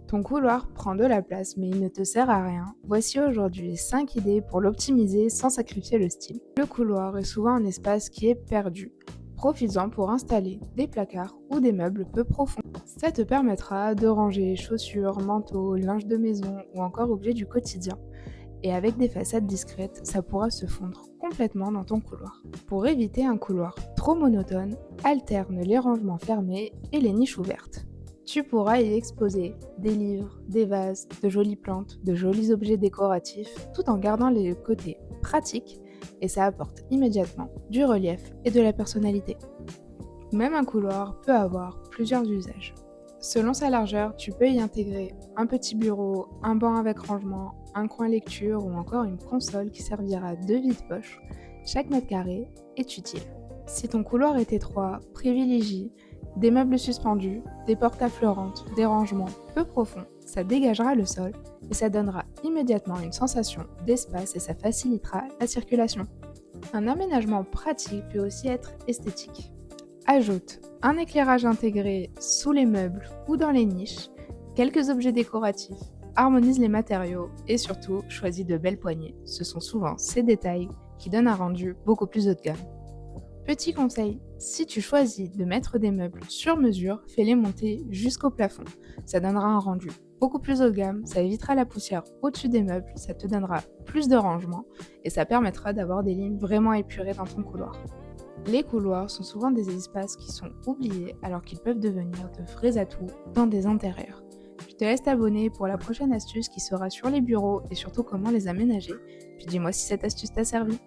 Ton couloir prend de la place mais il ne te sert à rien. Voici aujourd'hui 5 idées pour l'optimiser sans sacrifier le style. Le couloir est souvent un espace qui est perdu. Profites-en pour installer des placards ou des meubles peu profonds. Ça te permettra de ranger chaussures, manteaux, linge de maison ou encore objets du quotidien. Et avec des façades discrètes, ça pourra se fondre complètement dans ton couloir. Pour éviter un couloir trop monotone, alterne les rangements fermés et les niches ouvertes. Tu pourras y exposer des livres, des vases, de jolies plantes, de jolis objets décoratifs, tout en gardant les côtés pratiques et ça apporte immédiatement du relief et de la personnalité. Même un couloir peut avoir plusieurs usages. Selon sa largeur, tu peux y intégrer un petit bureau, un banc avec rangement, un coin lecture ou encore une console qui servira de vide-poche. Chaque mètre carré est utile. Si ton couloir est étroit, privilégie des meubles suspendus, des portes affleurantes, des rangements peu profonds. Ça dégagera le sol et ça donnera immédiatement une sensation d'espace et ça facilitera la circulation. Un aménagement pratique peut aussi être esthétique. Ajoute un éclairage intégré sous les meubles ou dans les niches, quelques objets décoratifs, harmonise les matériaux et surtout choisis de belles poignées. Ce sont souvent ces détails qui donnent un rendu beaucoup plus haut de gamme. Petit conseil, si tu choisis de mettre des meubles sur mesure, fais-les monter jusqu'au plafond. Ça donnera un rendu beaucoup plus haut de gamme, ça évitera la poussière au-dessus des meubles, ça te donnera plus de rangement et ça permettra d'avoir des lignes vraiment épurées dans ton couloir. Les couloirs sont souvent des espaces qui sont oubliés alors qu'ils peuvent devenir de vrais atouts dans des intérieurs. Je te laisse t'abonner pour la prochaine astuce qui sera sur les bureaux et surtout comment les aménager. Puis dis-moi si cette astuce t'a servi.